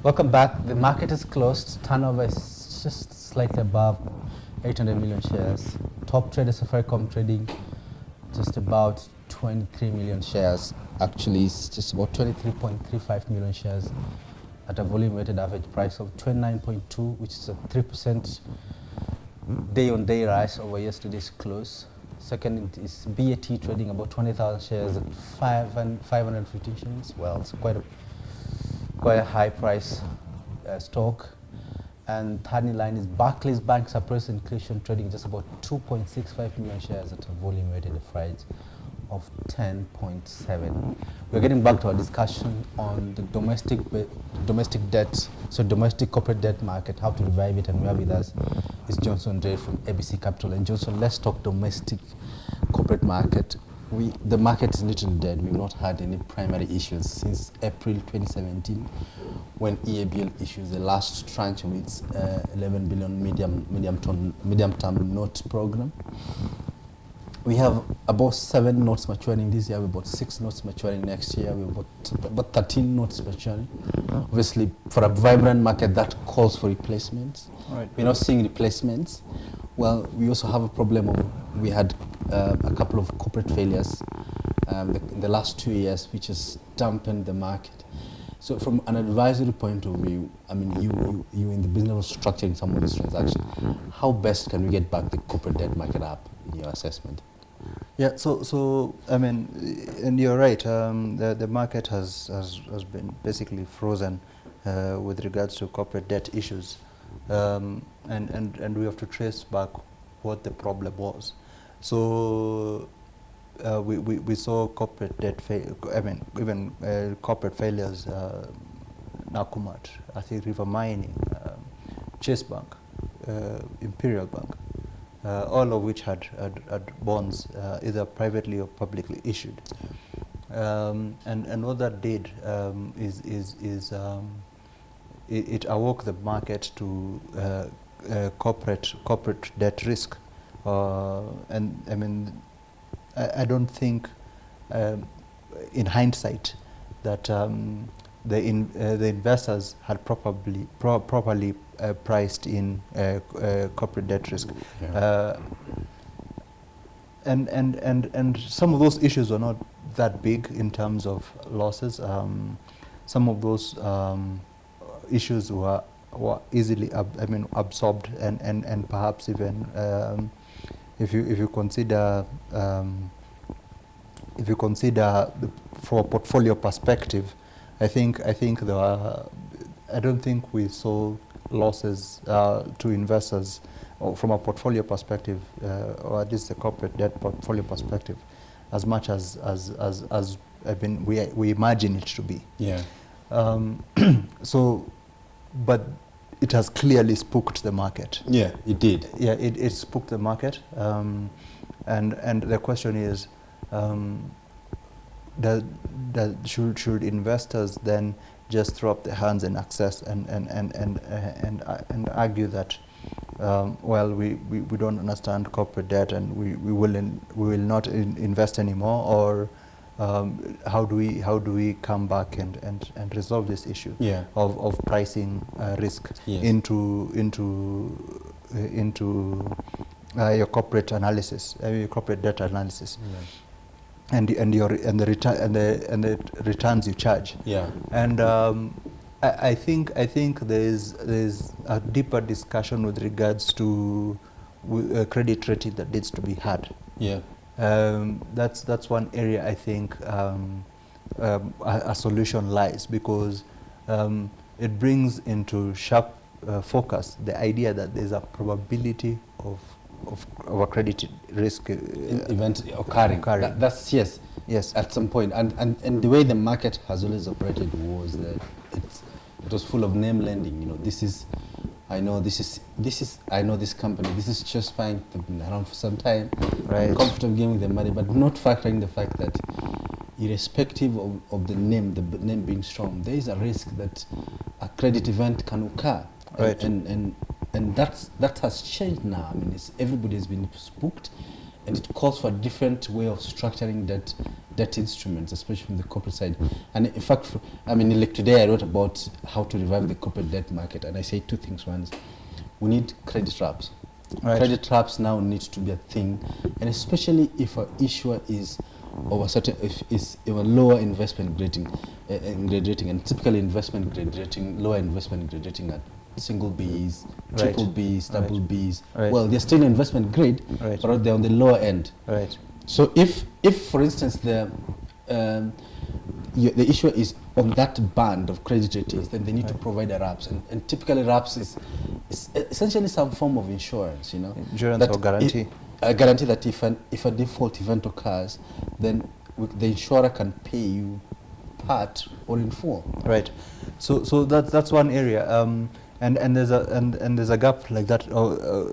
Welcome back. The market is closed. Turnover is just slightly above 800 million shares. Top trader Safaricom trading just about 23 million shares. Actually, it's just about 23.35 million shares at a volume weighted average price of 29.2, which is a 3% day-on-day rise over yesterday's close. Second is BAT trading about 20,000 shares at 515 shillings. Well, it's quite a high price stock. And third in line is Barclays Bank Suppressed Inclusion trading just about 2.65 million shares at a volume weighted average of 10.7. We're getting back to our discussion on the domestic debt, so domestic corporate debt market, how to revive it, and we have with us is Johnson Nderi from ABC Capital. And Johnson, let's talk domestic corporate market. The market is literally dead. We've not had any primary issues since April 2017 when EABL issues the last tranche of its 11 billion medium-term note program. We have about 7 notes maturing this year. We have about 6 notes maturing next year. We have about 13 notes maturing. Obviously, for a vibrant market, that calls for replacements. Right. We're not seeing replacements. Well, we also have a problem of, we had a couple of corporate failures in the last 2 years, which has dampened the market. So from an advisory point of view, I mean, you in the business of structuring some of these transactions, how best can we get back the corporate debt market up in your assessment? Yeah, so I mean, and you're right. The market has been basically frozen with regards to corporate debt issues, and we have to trace back what the problem was. So we saw corporate debt even corporate failures. Nakumat, I think River Mining, Chase Bank, Imperial Bank. All of which had bonds either privately or publicly issued, and what that did is it awoke the market to corporate debt risk, and I mean I don't think in hindsight that the investors had properly priced in corporate debt risk, and some of those issues were not that big in terms of losses. Some of those issues were easily absorbed, and perhaps even if you consider from a portfolio perspective, I don't think we saw losses to investors from a portfolio perspective, or at least a corporate debt portfolio perspective, as much as we imagine it to be. Yeah. So, but it has clearly spooked the market. Yeah, it did. Yeah, it spooked the market, and the question is, should investors then just throw up their hands and access and argue that well, we don't understand corporate debt and we will not invest anymore, or how do we come back and resolve this issue, yeah, of pricing risk, yes, into your corporate analysis, your corporate debt analysis. Yeah. And the returns you charge. Yeah. And I think there's a deeper discussion with regards to credit rating that needs to be had. Yeah. That's one area I think a solution lies, because it brings into sharp focus the idea that there's a probability of a credit risk event occurring. That's yes, at some point, and the way the market has always operated was that it was full of name lending. You know, I know this company. This is just fine. They've been around for some time. Right. I'm comfortable giving them money, but not factoring the fact that, irrespective of the name being strong, there is a risk that a credit event can occur. Right. And that has changed now. I mean, everybody has been spooked, and it calls for a different way of structuring debt instruments, especially from the corporate side. And in fact, like today I wrote about how to revive the corporate debt market, and I say two things. One is we need credit wraps. Right. Credit wraps now need to be a thing, and especially if an issuer is of a certain, if is a lower investment grading, grade rating, and typically investment grade rating, lower investment grade rating at single Bs, triple Bs, double Bs. Right. Well, they're still investment grade, Right. but they're on the lower end. Right. So if for instance the issuer is on that band of credit ratings, then they need to provide a wraps, and typically wraps is essentially some form of insurance, Insurance or guarantee. A guarantee that if a default event occurs, then the insurer can pay you part or in full. Right. So that's one area. And there's a gap like that.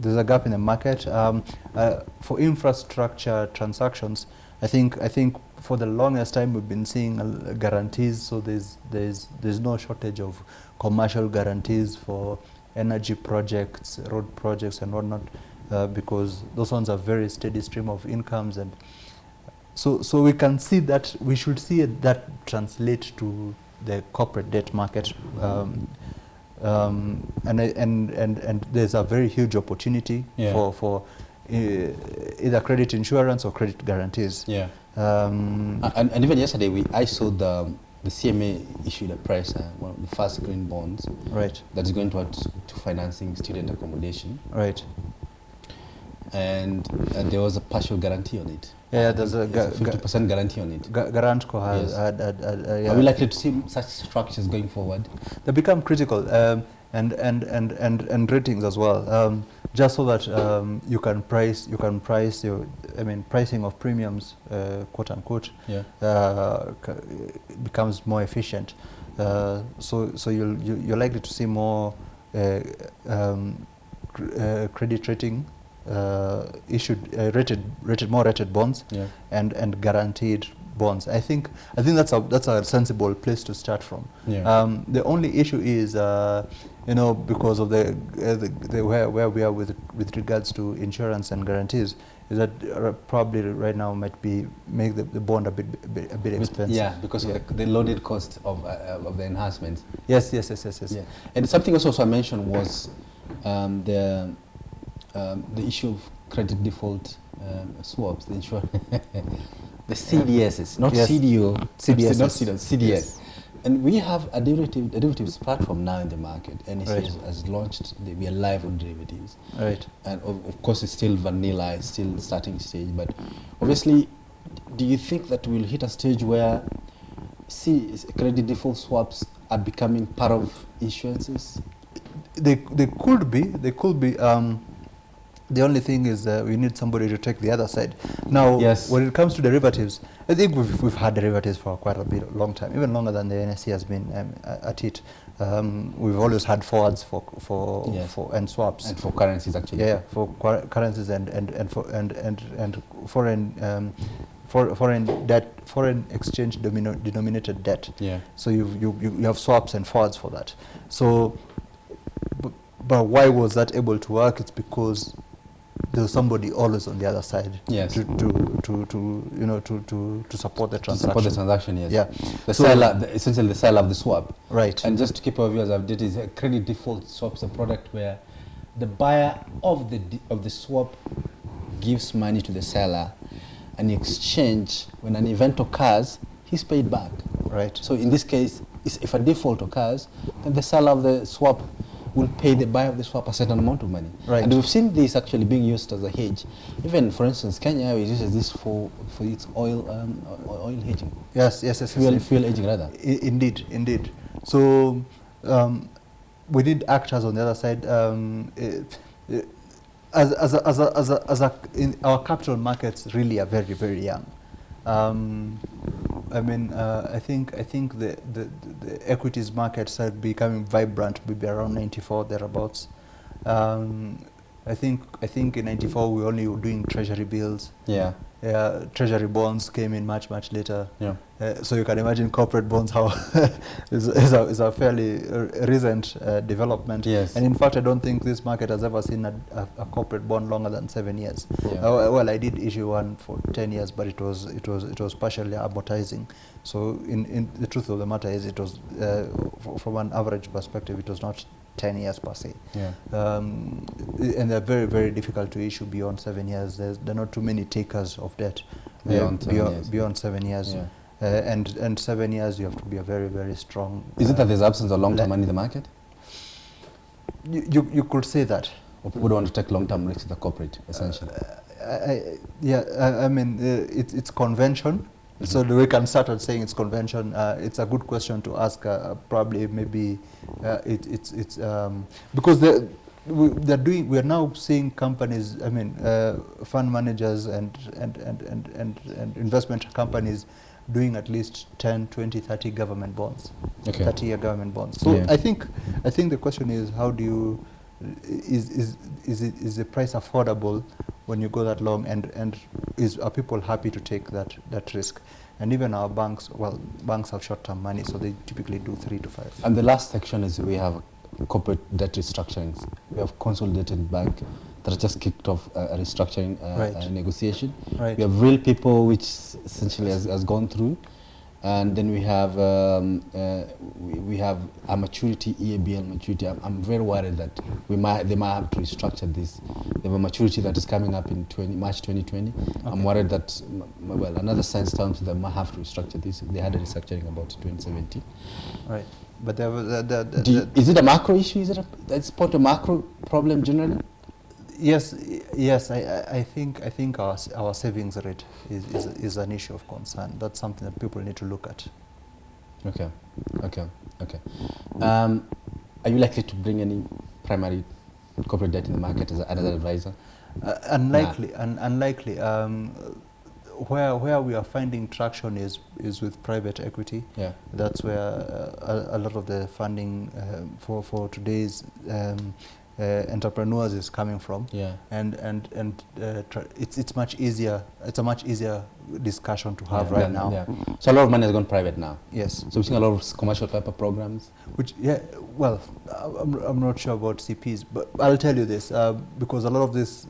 There's a gap in the market for infrastructure transactions. I think for the longest time we've been seeing guarantees. So there's no shortage of commercial guarantees for energy projects, road projects, and whatnot, because those ones are very steady stream of incomes, and so we can see that we should see that translate to the corporate debt market. And there's a very huge opportunity for either credit insurance or credit guarantees. Yeah. And even yesterday, I saw the CMA issued a price, one of the first green bonds. Right. That's going to financing student accommodation. Right. And there was a partial guarantee on it. Yeah, there's a 50% guarantee on it. Garantco has yes. Are we likely to see such structures going forward? They become critical, and ratings as well, just so that you can price your, pricing of premiums, quote unquote, becomes more efficient. So you're likely to see more credit rating issued, rated bonds, and guaranteed bonds. I think that's a sensible place to start from. Yeah. The only issue is, because of the where we are with regards to insurance and guarantees, is that probably right now might make the bond a bit expensive. Yeah, because of the loaded cost of the enhancements. Yes. Yeah. And something else also I mentioned was the issue of credit default swaps, the insurance, the CDSs, not CDO, CDS, not CDS. Yes. And we have a derivatives platform now in the market. NEC has launched. We are live on derivatives. Right. And of course, it's still vanilla, it's still starting stage. But obviously, do you think that we'll hit a stage where credit default swaps are becoming part of insurances? They could be. They could be. The only thing is we need somebody to take the other side. Now, when it comes to derivatives, I think we've had derivatives for quite a long time, even longer than the NSC has been at it. We've always had forwards for and swaps, and for currencies actually. Yeah, for currencies and foreign debt, foreign exchange denominated debt. Yeah. So you have swaps and forwards for that. So, but why was that able to work? It's because there was somebody always on the other side to support the transaction. Support the transaction, yes. Yeah. The seller, essentially the seller of the swap. Right. And just to keep our viewers updated, a credit default swap is a product where the buyer of the swap gives money to the seller, and in exchange, when an event occurs, he's paid back. Right. So in this case, if a default occurs, then the seller of the swap will pay the buyer of the swap a certain amount of money. Right. And we've seen this actually being used as a hedge. Even, for instance, Kenya uses this for its oil hedging. Yes. Fuel hedging, rather. Indeed. So we need actors on the other side. Our capital markets really are very, very young. I think the equities market started becoming vibrant maybe around 94 thereabouts. I think in '94 we were only doing treasury bills. Yeah. Treasury bonds came in much later. Yeah. So you can imagine corporate bonds how is a fairly recent development. Yes. And in fact, I don't think this market has ever seen a corporate bond longer than 7 years. Yeah. Well, I did issue one for 10 years, but it was partially amortizing. So in the truth of the matter is, it was from an average perspective, it was not 10 years per se. Yeah. And they're very difficult to issue beyond 7 years. There are not too many takers of debt beyond 7 years. Yeah. And 7 years, you have to be a very strong. Is it that there's absence of long-term money in the market? You could say that. Or people don't want to take long-term risks in the corporate, essentially? I mean, it's convention. So we can start at saying it's convention. It's a good question to ask. Probably, maybe it's because we are now seeing companies. I mean, fund managers and investment companies doing at least 10, 20, 30 government bonds, 30-year government bonds. So yeah. I think the question is, how do you is the price affordable when you go that long, and are people happy to take that risk? And even our banks, well, banks have short-term money, so they typically do 3 to 5. And the last section is we have corporate debt restructurings. We have consolidated bank that has just kicked off a restructuring negotiation. Right. We have real people, which essentially has gone through. And then we have a maturity, EABL maturity. I'm very worried that they might have to restructure this. They have a maturity that is coming up in March 2020. Okay. I'm worried that, well, another science tells them might have to restructure this. They had a restructuring about 2017. Right. But is it a macro issue? Is it it's part of a macro problem generally? Yes. I think our savings rate is an issue of concern. That's something that people need to look at. Okay. Are you likely to bring any primary corporate debt in the market as an advisor? Unlikely. Where we are finding traction is with private equity. Yeah. That's where a lot of the funding for today's entrepreneurs is coming from. Yeah. And it's much easier. It's a much easier discussion to have right now. Yeah. So a lot of money has gone private now. Yes. So we're seeing a lot of commercial paper programs. Which, yeah, well, I'm not sure about CPs, but I'll tell you this, because a lot of this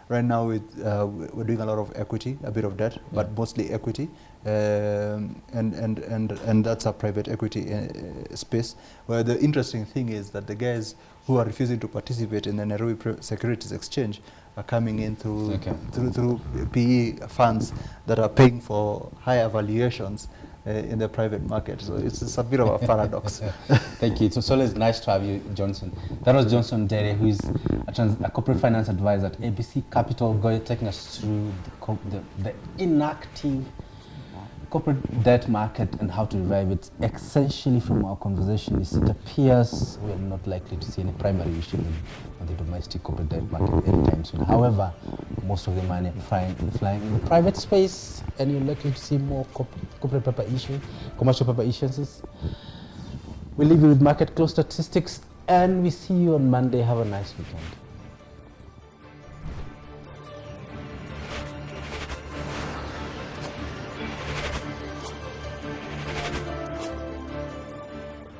right now we're doing a lot of equity, a bit of debt, but mostly equity. And that's a private equity space, where the interesting thing is that the guys who are refusing to participate in the Nairobi Securities Exchange are coming in through PE funds that are paying for higher valuations in the private market. So it's a bit of a paradox. Thank you. It's always nice to have you, Johnson. That was Johnson Nderi, who is a corporate finance advisor at ABC Capital, taking us through the inactive corporate debt market and how to revive it. Essentially, from our conversation, it appears we are not likely to see any primary issue on the domestic corporate debt market anytime soon. However, most of the money flying in the private space, and you're likely to see more corporate paper issue, commercial paper issuances. We leave you with market close statistics, and we see you on Monday. Have a nice weekend.